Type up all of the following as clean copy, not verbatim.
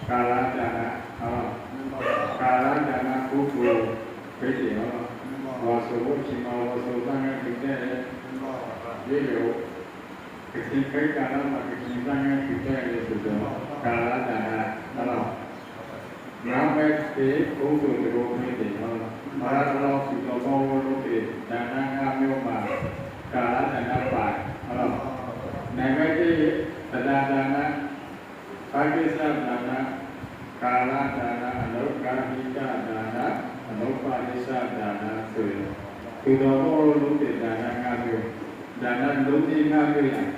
ကာလဒါနဟောကာလဒါနပုဂ္ဂိုလ်ပြည့်တယ်ဟောဝါဆိုဖို့ရှိမှာဝါဆိုတဲ့ဒီတဲ့ရေရောဒီကိစ္စကာလမှာဒီကိစ္စနဲ့ဒီတဲ့ဆိုတော့ကာလဒါနဟောနာမည်ဒီပုဂ္ဂိုလ်ကိုပြည့်တယ်ဟောမာရတော်စီတော်ဘောလို့ဒီဒါနငါမျိုးမှာကာလဒါနပါဟောနာမည်ဒီသဒ္ဒါဒါနပါကိစ္စဒါနကာလဒါနအနုကာဟိတဒါနအနုပါတိစ္စဒါနဆိုရင်ဒီတော်ဘောလို့ဒီဒါနငါမျိုးဒါနလုံးကြီးငါမျိုးလား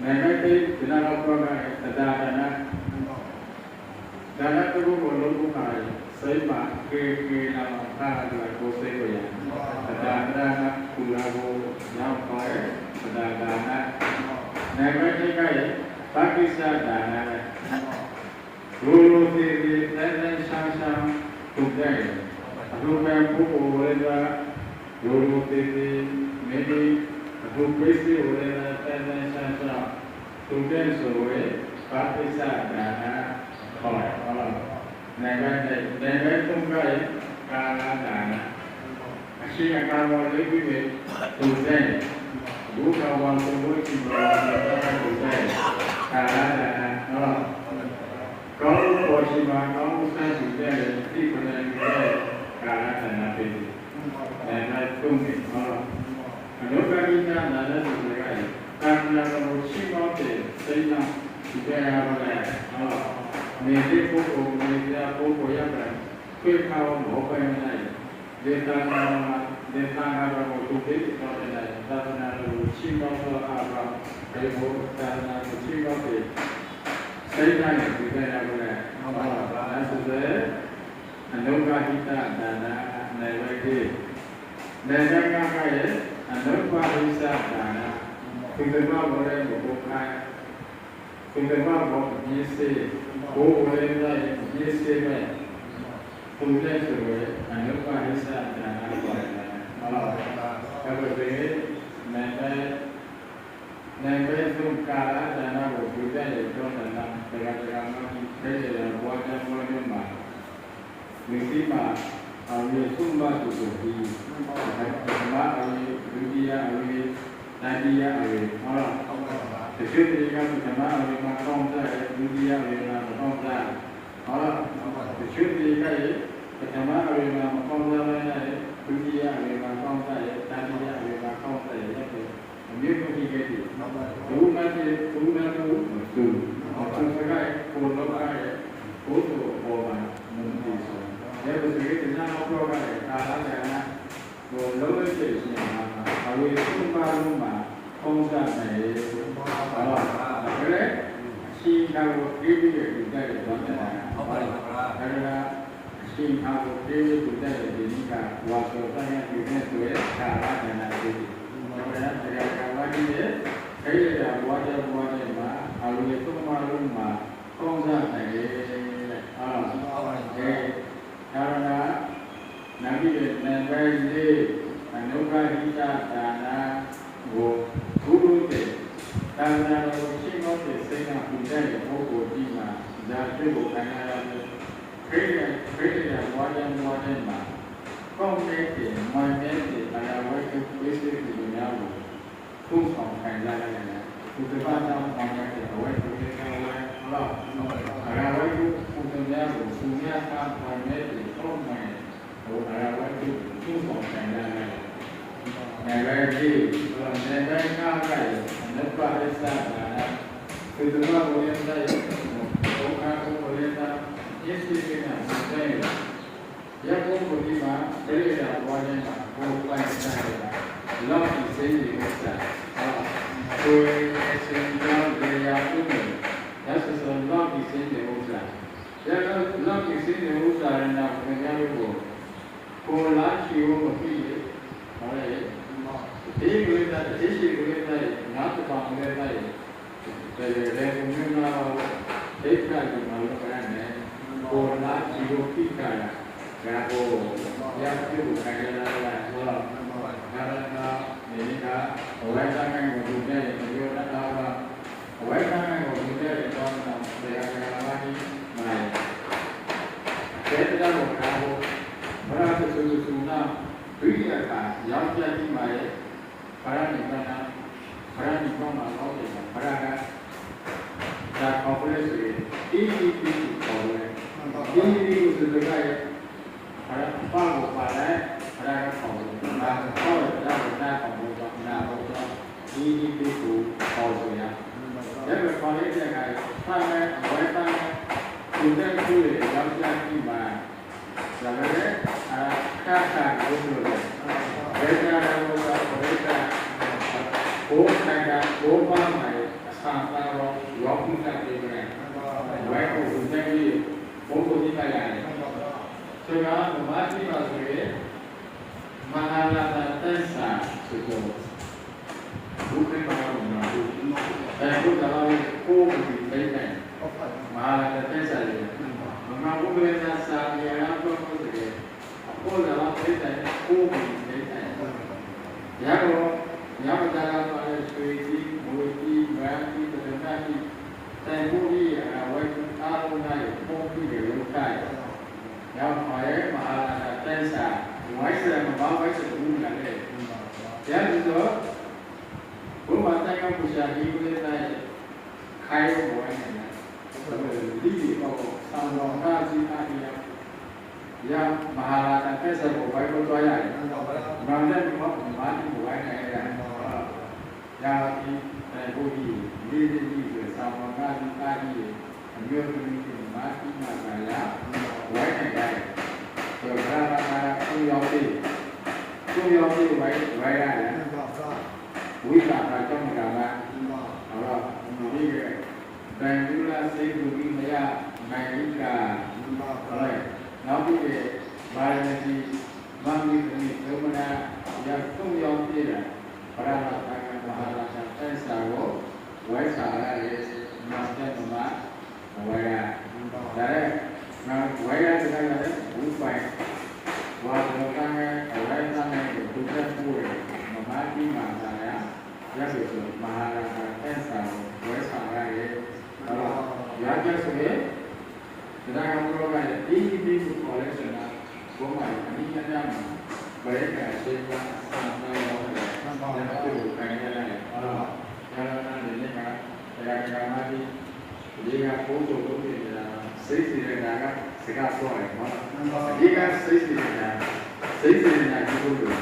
နာမည်ဒီဒါနတော်ကသဒ္ဒါဒါနဒါနတုကိုလုံးကိုပါစိတ်မှာကေလာမှာအားလည်းကိုစိတ်ကိုရဒါနကုလာကိုရောက်ပါရဲ့ဒါနနာမည်ဒီကရဲ့ပါကိစ္စဒါနနဲ့လူလူသေးသေးတိုင်းဆန်းဆန်းတုတ်တယ်အလိုမဲ့ပုဂ္ဂိုလ်တွေကလူလူသေးသေးမိမိအခုပိစိဝေဒတိုင်းဆန်းဆန်းတုတ်တယ်ဆိုရင်ပါကိစ္စဒါနဟောနိုင်ပဲသုံးကြရဲ့ကာလဒါနအရှိအကာဝလေးပြီးပြီတုတ်တယ်ဘုရားဝါဆိုလို့ရှိတယ်တုတ်တယ်ကာလဒါနဟောကောင်းပေါ်ရှိမှာကောင်းဆန်းစုတဲ့ဒီပဏ္ဍာရဲ့ကာလဒါနပဲနိုင်တုံးပြီဟောအလောကကြီးကနာတဲ့သူတွေကတာမနာတော်ရှိမောတဲ့စိတ်နာဒီကြရပါလေဟောနေတဲ့ပုဂ္ဂိုလ်နေတဲ့ပုဂ္ဂိုလ်ရတယ်ခွေခေါင်းမောပိုင်နိုင်ဒေသနာဒေသနာတော်ကိုသိတော်တဲ့သာသနာတော်ရှိမောသောအာဘဘေဘုသာသနာကိုရှိမောတဲ့စိတ်တိုင်းဒီကြရပါလေဟောပါလားဆိုတဲ့အနုကာဟိတဒါနနိုင်ဝေကိနေကကရဲ့အနုပါဟိသဒါနဒီကဘာဝရဲဘုခိုင်ဒီကဘာဘောဒီစေဘိုးဝဲတဲ့ဒီစေမဲ့သူလည်းဆိုရအနုပါဟိသဒါနပါတယ်ဟုတ်လားအဲ့ဒါတွေနိုင်ပဲသူကာလဒါနကိုပြုတဲ့ရောတာတရားမှတဲ့ဘဝတည်းဘဝတည်းမှာဒီစီမှာအဝိသုမတုကိုဒီမအဝိဒုတိယအဝိတတိယအဝိဟုတ်လားဒီစိတ်တွေကဓမ္မအဝိမှာကောင်းတဲ့ဒုတိယအဝိမှာကောင်းတဲ့ဟုတ်လားဒီစိတ်တွေကဓမ္မအဝိမှာကောင်းတဲ့ဒုတိယအဝိမှာကောင်းတဲ့တတိယအဝိမှာကောင်းတဲ့အမြင့်ကိုကြည့်ခဲ့တယ်ဒုမတိဒုနာတုသူသူစကားကိုလောကရဲ့ဘုသူဘောမှာမူတည်ဆိုရဲ့ဒီကိစ္စနောက်ပြောခဲ့တဲ့ကာလကဏ္ဍကိုလုံးဝသိရှိနေတာအဝိသုပါလုံးမှာပုံစံနဲ့ဟုတ်ပါဘူးဒါလည်းအရှိန်ကိုပြေးပြီးဒီတဲ့တော့တယ်ဟုတ်ပါဘူးဒါကအရှိန်ကိုပြေးပြီးဒီတဲ့ဒီကဝါဆိုတဲ့ဒီနဲ့ဆိုရဲကာလကဏ္ဍတွေဒါလည်းကာလကြီးရဲ့အဲ့ဒီကဘဝကျဘဝကျမှာအဝိသုပါလုံးမှာပုံစံနဲ့ဟုတ်ပါဘူးဒါရနာမည်နဲ့ပဲဒီအနုကာဟိတဒါနကိုဘုရုတေသာသနာတော်ရှိမောတဲ့စိတ်ကပူတဲ့ပုဂ္ဂိုလ်ကြီးမှာဒါတွေ့ဖို့ခံရတဲ့ခိရဝါဒံဝါဒံမှာကောင်းတဲ့မှန်တဲ့တရားဝဲကိုဝိသေတိများကိုသုံးဆောင်ခံရတဲ့သူတစ်ပါးကြောင့်မှန်တဲ့အဝဲကိုသိတဲ့ဝဲဟုတ်လားအရာဝဲကိုပုံစံများကိုသူများကမှန်တဲ့ပုံမှန်ဟိုအရာဝဲကိုသုံးဆောင်ခံရတဲ့နိုင်ပဲကြီးနိုင်ပဲကားကြရဲ့နတ်ပါရစတာသူတို့ကဘုရားတဲ့ဘုရားကိုဘုရားတဲ့ယေစီကနာတဲ့ရကုန်းဘုရားမှာတရေတာဘဝနဲ့မှာဘုပိုင်တဲ့လောက်ဒီစိတ်တွေစတာကိုယ်အစဉ်ကြောင့်တရားပြုတယ်ဒါဆိုတော့လောက်ဒီစိတ်တွေဥစ္စာရလောက်ဒီစိတ်တွေဥစ္စာရနာခင်ဗျားတို့ကိုလာချီကိုမပြီးရဟောလေဒီလိုတဲ့ဒီရှိကိုလည်းနားတောင်းနေတဲ့တယ်လေမျိုးနာဒိဋ္ဌိကမလို့ရတယ်ကိုလာချီကိုပြီးကြတာဒါကိုရပြုခံရတာလားဟောဒါကနေကအဝိဇ္ဇာကိုဒီတဲ့ပြောတာကအဝိဇ္ဇာကိုဒီတဲ့တောင်းတာတရားကလာပြီး ဘယ်တရားကိုကားဖို့ဘုရားသခင်စုနာဒုတိယကရောက်ကြပြီးမှရဲ့ဘုရားနိဗ္ဗာန်ဘုရားနိဗ္ဗာန်မှာဟောတယ်ဘုရားကဒါခေါ်ပြလို့ဆိုရင်အေးအေးပြီးခေါ်တယ်အေးအေးကိုဆိုတဲ့ကဘုရားဘာကိုပါလဲဘုရားကခေါ်တယ်ဒါဟောတယ်ဒါကိုနားခေါ်လို့တော့နားလို့တော့အေးအေးပြီးကိုခေါ်ဆိုရဒါပေမဲ့ခေါ်လိုက်တဲ့အခါဖမ်းမယ်အဝဲသားမယ်ဒီတဲ့ခုတွေရောက်ကြပြီးမှဒါလည်းခါခါကိုလို့ဘယ်ကြတော့ဘယ်ကြဘိုးနိုင်တာဘိုးပါမယ်အဆန်သားတော့ရောက်မှုတတ်တယ်ပဲဝဲကိုဒီတဲ့ကြီးဘုံကိုကြည့်လိုက်ရတယ်ဆိုတော့ဓမ္မတိပါဆိုရင်မဟာလာတသစ္စာဆိုတော့ဘုရားမှာတော့ဘယ်ဘုရားလည်းကိုယ်ကိုသိတယ်မဟာလာတသစ္စာလေမဟာဘုရားစာရရတော့ဆိုတယ်ကိုယ်ကလည်းသိတယ်ကိုယ်ကိုသိတယ်ရတော့ညမတာလာပါလေဆွေကြီးမွေကြီးဗန်းကြီးတရဏကြီးတိုင်ဖို့ကြီးအဝဲအားလုံးနိုင်ပုံပြီးတယ်လို့ခိုင်းရောက်ပါရဲ့မဟာလာတသစ္စာဝိုင်းစရမဘာဝိုင်းစဘူးလာလေကျန်တော့ဘုရားတိုင်ကပူဇာကြီးကိုလည်းခိုင်းလို့ဝိုင်းနေတာဒီပေါ့သံတော်ကားကြီးအားရရမဟာလာတသစ္စာကိုဝိုင်းလို့သွားရတယ်။ဘာလဲဒီမှာမာတိကိုဝိုင်းနေရတယ်။ရာဒီဘုရားလေးလေးကြီးဆိုသံတော်ကားကြီးအားရအမျိုးမျိုးဒီမာတိမှာကလာဝိုင်းနေရတယ်။ဆိုတော့ဘာသာကိုရောက်ပြီ။ကိုရောက်ပြီဝိုင်းရတယ်။ဝိသတာကြောင့်ကလာဟုတ်လားဒီကတန်လူလာစေသူကြီးမရနိုင်ကဟုတ်နောက်ပြီးဘာရဏတိမန္တိတိသုမနာရသုံးရောက်ပြည့်တယ်ပရမတ်ကမဟာလာသစ္စာကိုဝဲစာရဲမတ်တဲ့မှာဝဲရဒါလည်းနောက်ဝဲရတဲ့ကလည်းဘုပိုင်ဝါဒကံရဲ့အဝဲသားနဲ့ဒုက္ခပို့မမတိမာသာရရပြီဆိုမဟာလာသစ္စာကိုဝဲစာရဲရကြဆိုရင်ဒါကဘုရားရဲ့ဒီဒီကိုခေါ်လဲဆိုတာဘုရားအနိညာမှာဘယ်ကစေကဆံနေရောလဲဒါကိုခိုင်းရတယ်ဟုတ်လားဒါလည်းလည်းကတရားကမာတိဒီကဘုသူဘုရားစိတ်စီရတာကစကားပြောတယ်ဟုတ်လားဒီကစိတ်စီရတာစိတ်စီရတာဒီလိုလို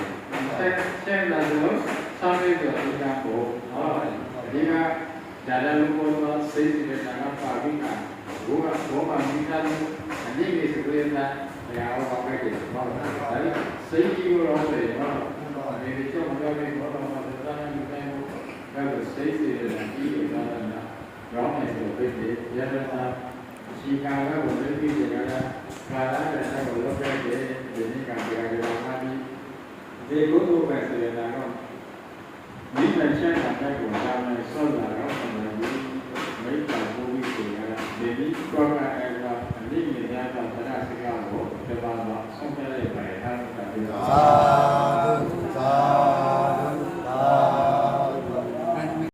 ဆက်လာလို့ဆောင်းရတဲ့ဒီကဘုဟုတ်လားဒီကဒါလည်းဘုရားစိတ်စီရတာကပါဠိကဘုရားမိသားစုအနေနဲ့စကြတာတရားဟောပဲတယ်ဟုတ်လားဒါလည်းစိတ်ကြီးရောတယ်ဟုတ်လားဒီကြောင့်ပြောပြီးဘောတော်မှာသာနာယူတိုင်းကိုဒါကစိတ်စီရတာကြီးရတာလားရောင်းနေဆိုပြီးရတာရှိကာကကိုလည်းပြီးကြတာကာလာတဲ့ကိုလုပ်ခဲ့တယ်ဒီနေ့ကတရားတော်မှာဒီကုသိုလ်ပဲဆိုရတာတော့မိဘချမ်းသာတဲ့ကိုသာမယ်ဆော့လာတော့